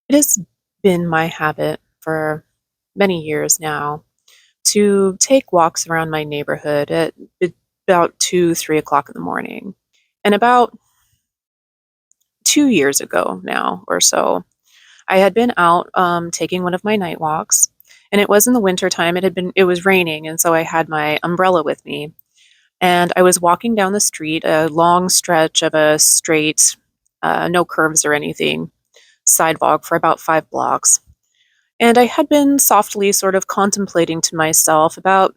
It has been my habit for many years now to take walks around my neighborhood at about 2, 3 o'clock in the morning. And about 2 years ago now or so, I had been out taking one of my night walks, and it was in the winter time. It was raining, and so I had my umbrella with me. And I was walking down the street, a long stretch of a straight, no curves or anything, sidewalk for about 5 blocks. And I had been softly sort of contemplating to myself about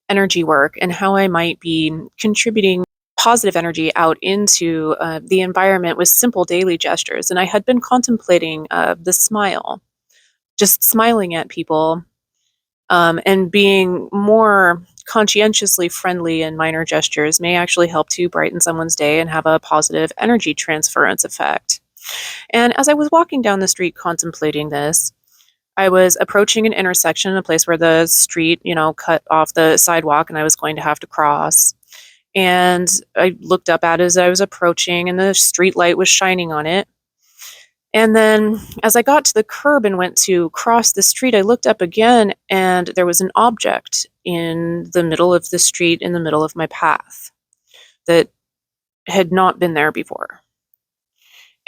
energy work and how I might be contributing positive energy out into the environment with simple daily gestures. And I had been contemplating the smile, just smiling at people, and being more conscientiously friendly in minor gestures may actually help to brighten someone's day and have a positive energy transference effect. And as I was walking down the street contemplating this, I was approaching an intersection, a place where the street, cut off the sidewalk and I was going to have to cross. And I looked up at it as I was approaching, and the street light was shining on it. And then as I got to the curb and went to cross the street, I looked up again and there was an object in the middle of the street, in the middle of my path, that had not been there before.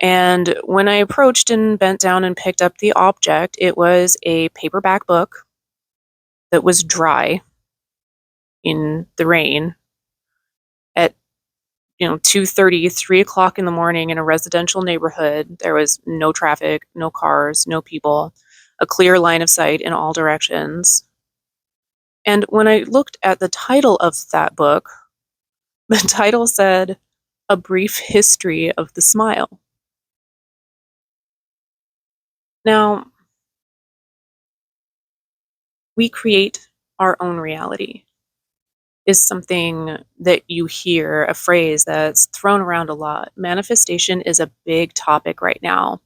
And when I approached and bent down and picked up the object, it was a paperback book that was dry in the rain at 2:30, 3 o'clock in the morning in a residential neighborhood. There was no traffic, no cars, no people, a clear line of sight in all directions. And when I looked at the title of that book, the title said, A Brief History of the Smile. Now, we create our own reality is something that you hear, a phrase that's thrown around a lot. Manifestation is a big topic right now.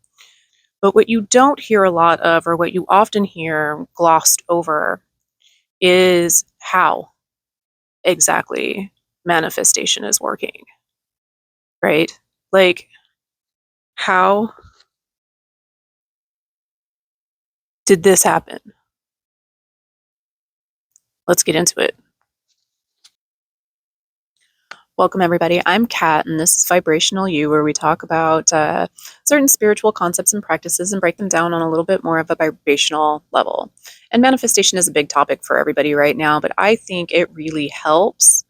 But what you don't hear a lot of, or what you often hear glossed over, is how exactly manifestation is working, right? Like, how did this happen? Let's get into it. Welcome, everybody. I'm Kat, and this is Vibrational You, where we talk about certain spiritual concepts and practices and break them down on a little bit more of a vibrational level. And manifestation is a big topic for everybody right now, but I think it really helps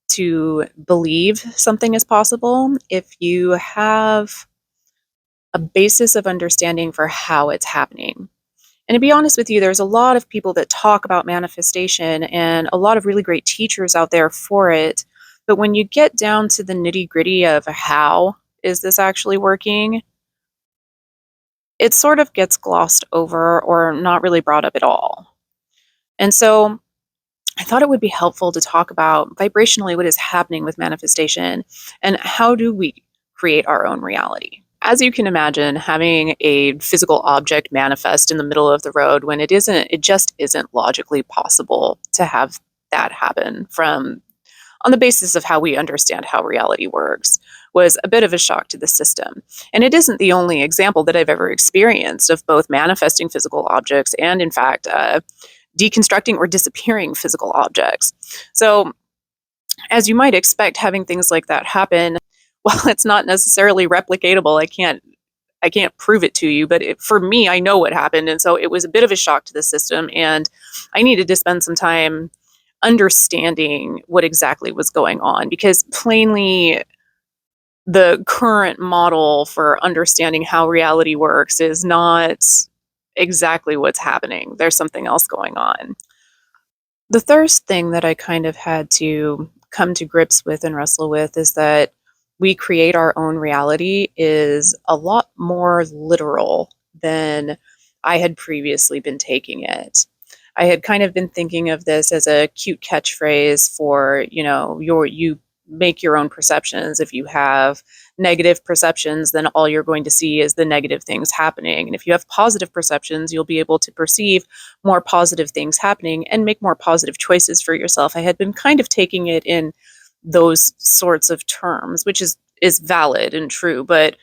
to believe something is possible if you have a basis of understanding for how it's happening. And to be honest with you, there's a lot of people that talk about manifestation and a lot of really great teachers out there for it. But when you get down to the nitty gritty of how is this actually working, it sort of gets glossed over or not really brought up at all. And so I thought it would be helpful to talk about vibrationally what is happening with manifestation and how do we create our own reality. As you can imagine, having a physical object manifest in the middle of the road when it just isn't logically possible to have that happen from on the basis of how we understand how reality works was a bit of a shock to the system. And it isn't the only example that I've ever experienced of both manifesting physical objects and, in fact, deconstructing or disappearing physical objects. So, as you might expect, having things like that happen, while it's not necessarily replicatable, I can't prove it to you, but for me, I know what happened, and so it was a bit of a shock to the system, and I needed to spend some time understanding what exactly was going on because plainly the current model for understanding how reality works is not exactly what's happening. There's something else going on. The first thing that I kind of had to come to grips with and wrestle with is that we create our own reality is a lot more literal than I had previously been taking it. I had kind of been thinking of this as a cute catchphrase for, you make your own perceptions. If you have negative perceptions, then all you're going to see is the negative things happening. And if you have positive perceptions, you'll be able to perceive more positive things happening and make more positive choices for yourself. I had been kind of taking it in those sorts of terms, which is valid and true, but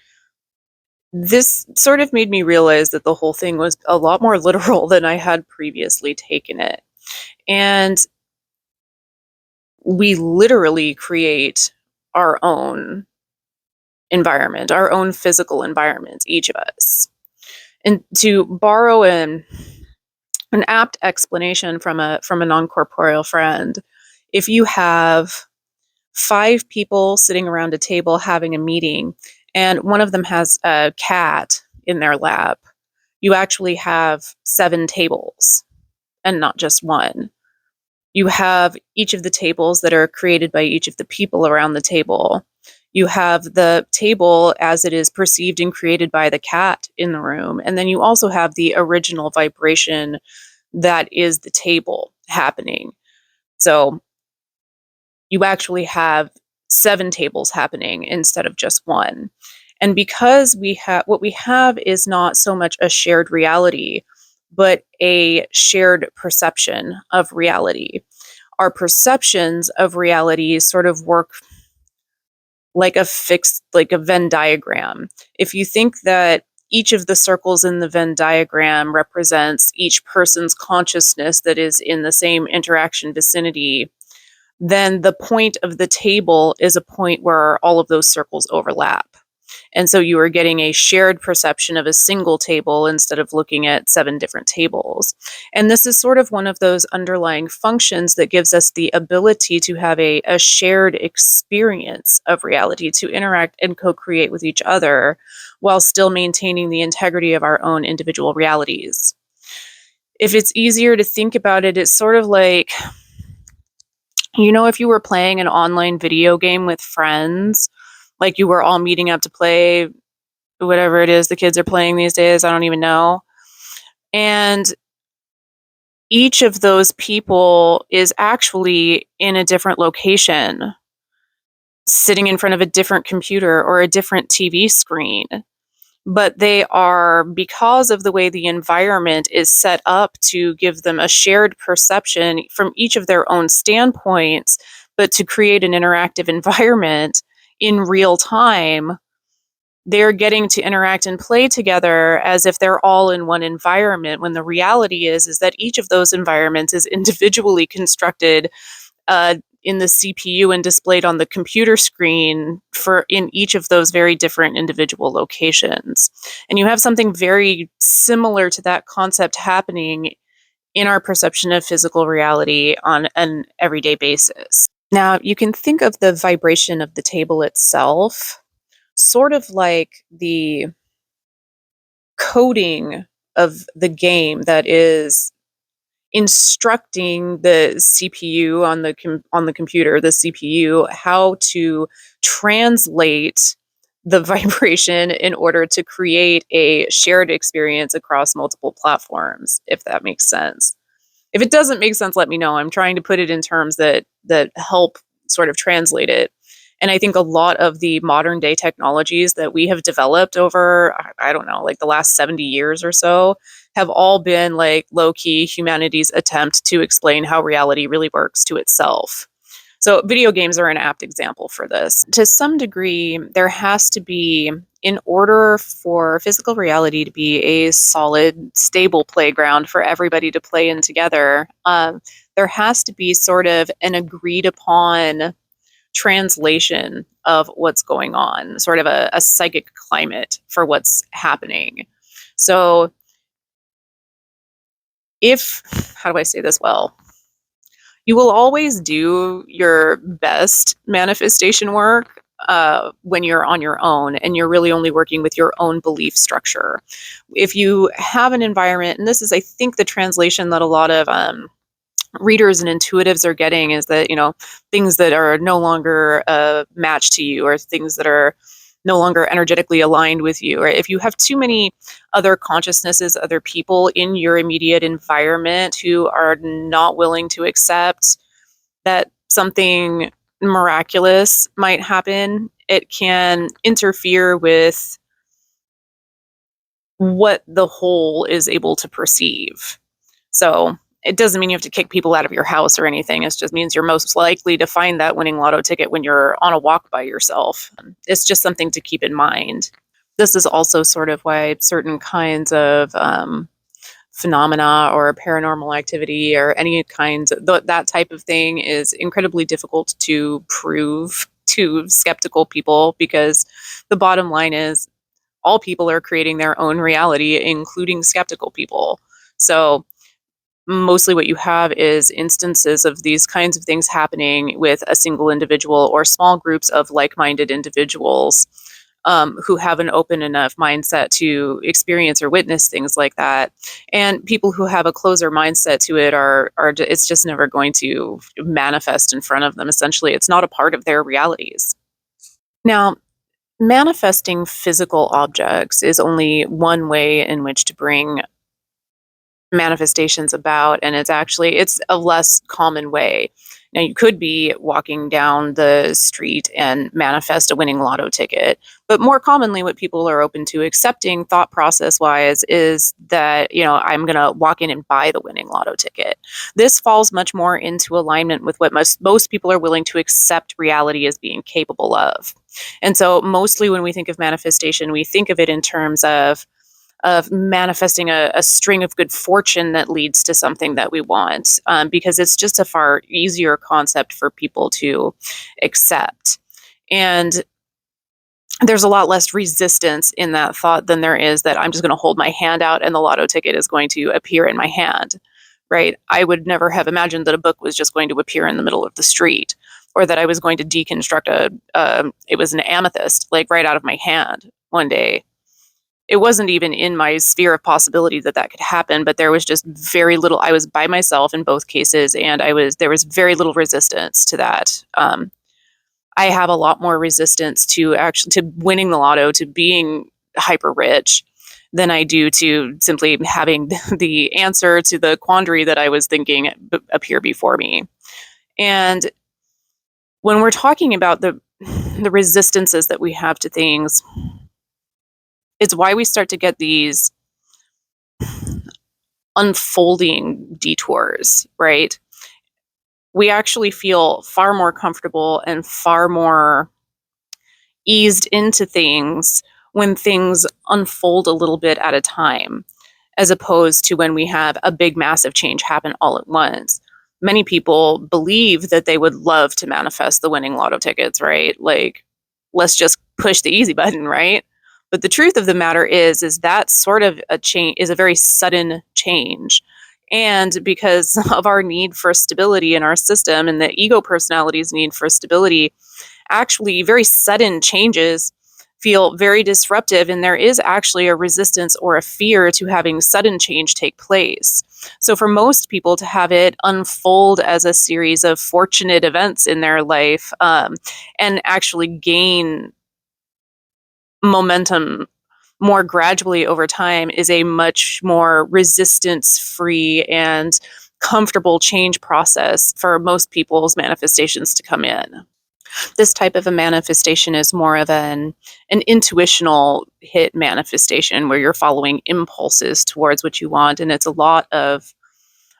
This sort of made me realize that the whole thing was a lot more literal than I had previously taken it. And we literally create our own environment, our own physical environment, each of us. And to borrow an apt explanation from a non-corporeal friend, if you have 5 people sitting around a table having a meeting and one of them has a cat in their lap, you actually have 7 tables and not just one. You have each of the tables that are created by each of the people around the table. You have the table as it is perceived and created by the cat in the room. And then you also have the original vibration that is the table happening. So you actually have 7 tables happening instead of just one. And because what we have is not so much a shared reality, but a shared perception of reality. Our perceptions of reality sort of work like a Venn diagram. If you think that each of the circles in the Venn diagram represents each person's consciousness that is in the same interaction vicinity, then the point of the table is a point where all of those circles overlap. And so you are getting a shared perception of a single table instead of looking at 7 different tables. And this is sort of one of those underlying functions that gives us the ability to have a shared experience of reality, to interact and co create with each other while still maintaining the integrity of our own individual realities. If it's easier to think about it, it's sort of like, if you were playing an online video game with friends, like you were all meeting up to play whatever it is the kids are playing these days, I don't even know. And each of those people is actually in a different location, sitting in front of a different computer or a different TV screen. But they are, because of the way the environment is set up to give them a shared perception from each of their own standpoints, but to create an interactive environment in real time, they're getting to interact and play together as if they're all in one environment, when the reality is that each of those environments is individually constructed in the CPU and displayed on the computer screen for in each of those very different individual locations. And you have something very similar to that concept happening in our perception of physical reality on an everyday basis. Now, you can think of the vibration of the table itself sort of like the coding of the game that is instructing the CPU on the computer, the CPU, how to translate the vibration in order to create a shared experience across multiple platforms, if that makes sense. If it doesn't make sense, let me know. I'm trying to put it in terms that help sort of translate it. And I think a lot of the modern day technologies that we have developed over, I don't know, like the last 70 years or so, have all been like low key humanity's attempt to explain how reality really works to itself. So, video games are an apt example for this. To some degree, there has to be, in order for physical reality to be a solid, stable playground for everybody to play in together, there has to be sort of an agreed upon translation of what's going on, sort of a psychic climate for what's happening. So, how do I say this well? You will always do your best manifestation work when you're on your own and you're really only working with your own belief structure. If you have an environment, and this is, I think, the translation that a lot of readers and intuitives are getting, is that, things that are no longer a match to you, or things that are no longer energetically aligned with you, or if you have too many other consciousnesses, other people in your immediate environment who are not willing to accept that something miraculous might happen, it can interfere with what the whole is able to perceive. So it doesn't mean you have to kick people out of your house or anything. It just means you're most likely to find that winning lotto ticket when you're on a walk by yourself. It's just something to keep in mind. This is also sort of why certain kinds of phenomena or paranormal activity or any kinds of that type of thing is incredibly difficult to prove to skeptical people, because the bottom line is all people are creating their own reality, including skeptical people. So mostly what you have is instances of these kinds of things happening with a single individual or small groups of like-minded individuals, who have an open enough mindset to experience or witness things like that. And people who have a closer mindset to it it's just never going to manifest in front of them. Essentially, it's not a part of their realities. Now, manifesting physical objects is only one way in which to bring manifestations about, and it's a less common way. Now, you could be walking down the street and manifest a winning lotto ticket, but more commonly what people are open to accepting thought process wise is that, I'm going to walk in and buy the winning lotto ticket. This falls much more into alignment with what most people are willing to accept reality as being capable of. And so mostly when we think of manifestation, we think of it in terms of manifesting a string of good fortune that leads to something that we want, because it's just a far easier concept for people to accept. And there's a lot less resistance in that thought than there is that I'm just going to hold my hand out and the lotto ticket is going to appear in my hand, right? I would never have imagined that a book was just going to appear in the middle of the street, or that I was going to deconstruct it was an amethyst, like right out of my hand one day. It wasn't even in my sphere of possibility that that could happen, but there was just very little. I was by myself in both cases, and there was very little resistance to that. I have a lot more resistance to actually to winning the lotto, to being hyper rich, than I do to simply having the answer to the quandary that I was thinking appear before me. And when we're talking about the resistances that we have to things, it's why we start to get these unfolding detours, right? We actually feel far more comfortable and far more eased into things when things unfold a little bit at a time, as opposed to when we have a big, massive change happen all at once. Many people believe that they would love to manifest the winning lotto tickets, right? Like, let's just push the easy button, right? But the truth of the matter is that sort of a change is a very sudden change. And because of our need for stability in our system and the ego personality's need for stability, actually very sudden changes feel very disruptive, and there is actually a resistance or a fear to having sudden change take place. So for most people to have it unfold as a series of fortunate events in their life, and actually gain momentum more gradually over time, is a much more resistance free and comfortable change process for most people's manifestations to come in. This type of a manifestation is more of an intuitional hit manifestation where you're following impulses towards what you want, and it's a lot of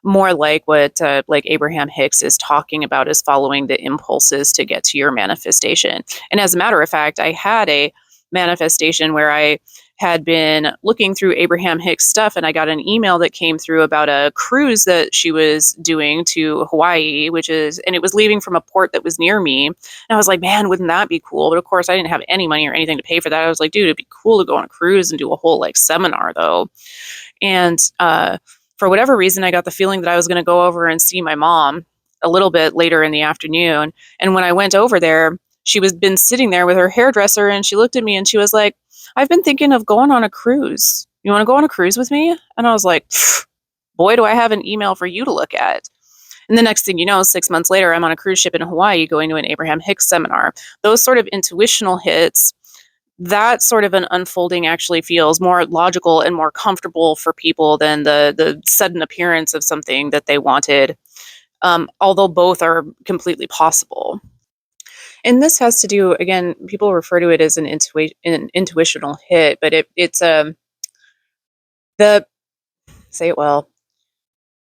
more like what like Abraham Hicks is talking about, is following the impulses to get to your manifestation. And as a matter of fact, I had a manifestation where I had been looking through Abraham Hicks stuff, and I got an email that came through about a cruise that she was doing to Hawaii, and it was leaving from a port that was near me. And I was like, man, wouldn't that be cool? But of course, I didn't have any money or anything to pay for that. I was like, dude, it'd be cool to go on a cruise and do a whole like seminar though. And for whatever reason, I got the feeling that I was going to go over and see my mom a little bit later in the afternoon. And when I went over there, she was been sitting there with her hairdresser, and she looked at me and she was like, I've been thinking of going on a cruise. You want to go on a cruise with me? And I was like, boy, do I have an email for you to look at. And the next thing you know, 6 months later, I'm on a cruise ship in Hawaii going to an Abraham Hicks seminar. Those sort of intuitional hits, that sort of an unfolding actually feels more logical and more comfortable for people than the sudden appearance of something that they wanted, although both are completely possible. And this has to do, again, people refer to it as an intuitional hit, but it's the say it well,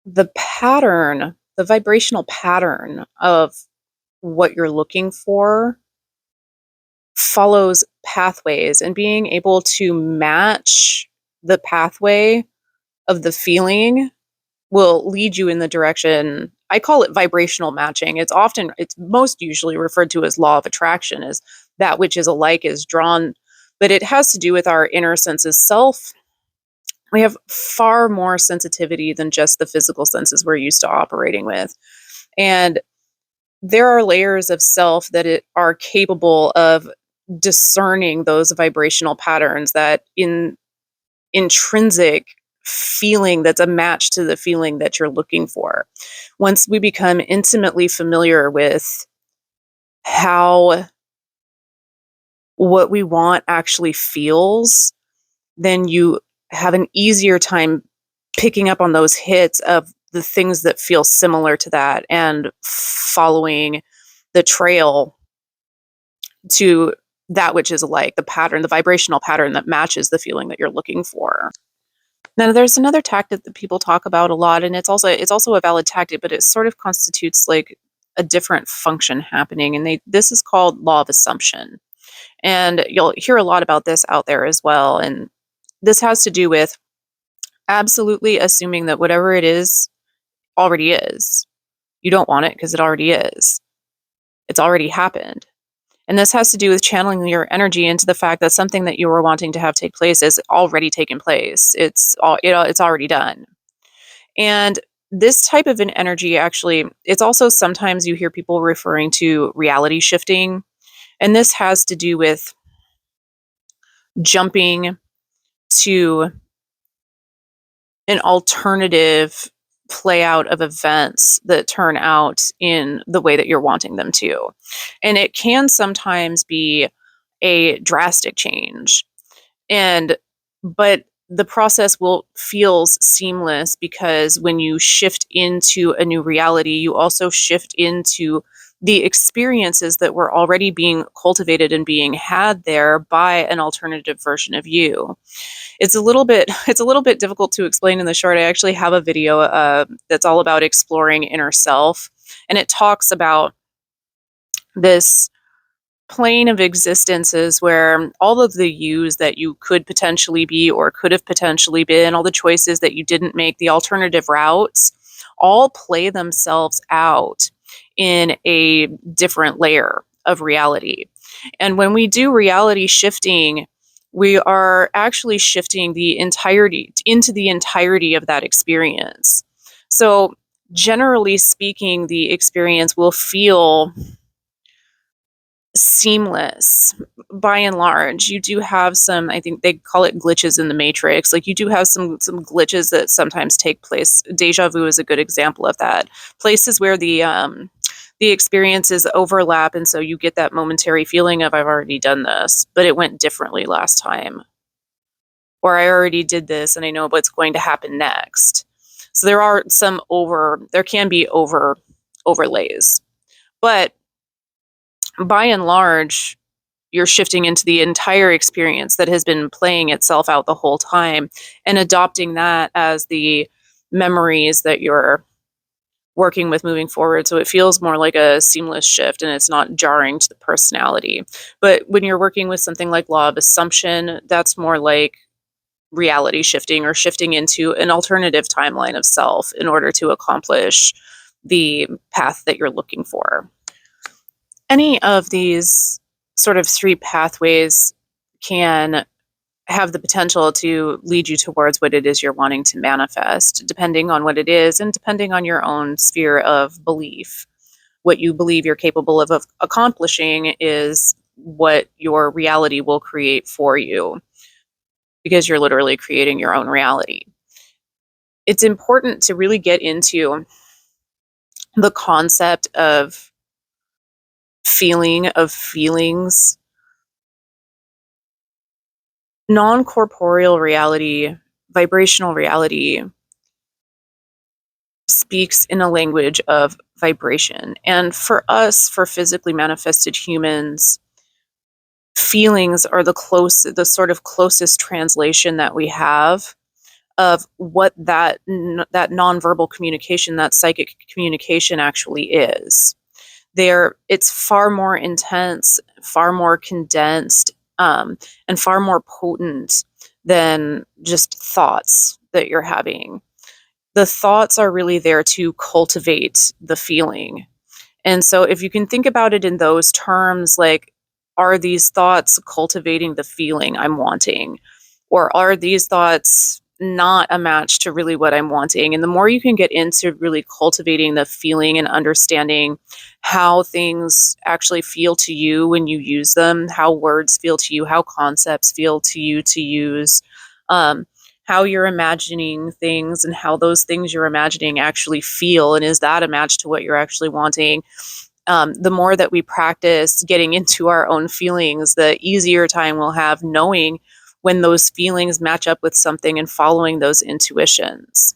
the pattern, the vibrational pattern of what you're looking for follows pathways, and being able to match the pathway of the feeling will lead you in the direction. I call it vibrational matching. It's most usually referred to as law of attraction, as that which is alike is drawn, but it has to do with our inner senses self. We have far more sensitivity than just the physical senses we're used to operating with. And there are layers of self that are capable of discerning those vibrational patterns, that intrinsic feeling that's a match to the feeling that you're looking for. Once we become intimately familiar with how what we want actually feels, then you have an easier time picking up on those hits of the things that feel similar to that and following the trail to that which is like the pattern, the vibrational pattern that matches the feeling that you're looking for. Now, there's another tactic that people talk about a lot, and it's also a valid tactic, but it sort of constitutes like a different function happening, and this is called law of assumption. And you'll hear a lot about this out there as well. And this has to do with absolutely assuming that whatever it is already is. You don't want it because it already is. It's already happened. And this has to do with channeling your energy into the fact that something that you were wanting to have take place is already taken place. It's already done. And this type of an energy, actually, it's also sometimes you hear people referring to reality shifting. And this has to do with jumping to an alternative play out of events that turn out in the way that you're wanting them to. And it can sometimes be a drastic change. And but the process will feels seamless, because when you shift into a new reality, you also shift into the experiences that were already being cultivated and being had there by an alternative version of you. It's a little bit difficult to explain in the short. I actually have a video that's all about exploring inner self, and it talks about this plane of existences where all of the yous that you could potentially be or could have potentially been, all the choices that you didn't make, the alternative routes, all play themselves out in a different layer of reality. And when we do reality shifting, we are actually shifting the entirety into the entirety of that experience. So, generally speaking, the experience will feel seamless by and large. You do have some, I think they call it glitches in the matrix. Like, you do have some glitches that sometimes take place. Deja vu is a good example of that. Places where the experiences overlap, and so you get that momentary feeling of, I've already done this, but it went differently last time. Or I already did this and I know what's going to happen next. So there can be overlays. But by and large, you're shifting into the entire experience that has been playing itself out the whole time, and adopting that as the memories that you're working with moving forward. So it feels more like a seamless shift and it's not jarring to the personality. But when you're working with something like law of assumption, that's more like reality shifting, or shifting into an alternative timeline of self in order to accomplish the path that you're looking for. Any of these sort of three pathways can have the potential to lead you towards what it is you're wanting to manifest, depending on what it is and depending on your own sphere of belief. What you believe you're capable of accomplishing is what your reality will create for you, because you're literally creating your own reality. It's important to really get into the concept of feelings. Non-corporeal reality, vibrational reality, speaks in a language of vibration. And for us, for physically manifested humans, feelings are the sort of closest translation that we have of what that nonverbal communication, that psychic communication actually is. It's far more intense, far more condensed, and far more potent than just thoughts that you're having. The thoughts are really there to cultivate the feeling. And so if you can think about it in those terms, like, are these thoughts cultivating the feeling I'm wanting? Or are these thoughts not a match to really what I'm wanting? And the more you can get into really cultivating the feeling and understanding how things actually feel to you when you use them, how words feel to you, how concepts feel to you to use, um, how you're imagining things and how those things you're imagining actually feel. And is that a match to what you're actually wanting? The more that we practice getting into our own feelings, the easier time we'll have knowing when those feelings match up with something and following those intuitions.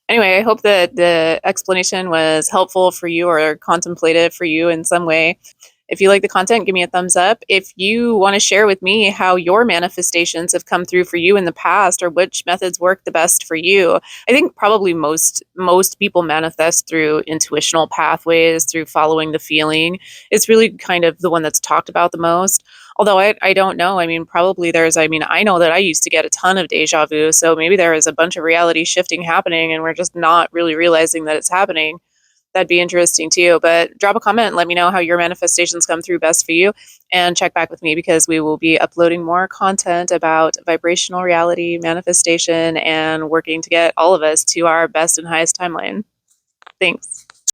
Anyway, I hope that the explanation was helpful for you or contemplative for you in some way. If you like the content, give me a thumbs up. If you want to share with me how your manifestations have come through for you in the past or which methods work the best for you, I think probably most people manifest through intuitional pathways, through following the feeling. It's really kind of the one that's talked about the most. Although I don't know. I mean, probably I know that I used to get a ton of deja vu. So maybe there is a bunch of reality shifting happening and we're just not really realizing that it's happening. That'd be interesting too. But drop a comment and let me know how your manifestations come through best for you. And check back with me because we will be uploading more content about vibrational reality, manifestation, and working to get all of us to our best and highest timeline. Thanks.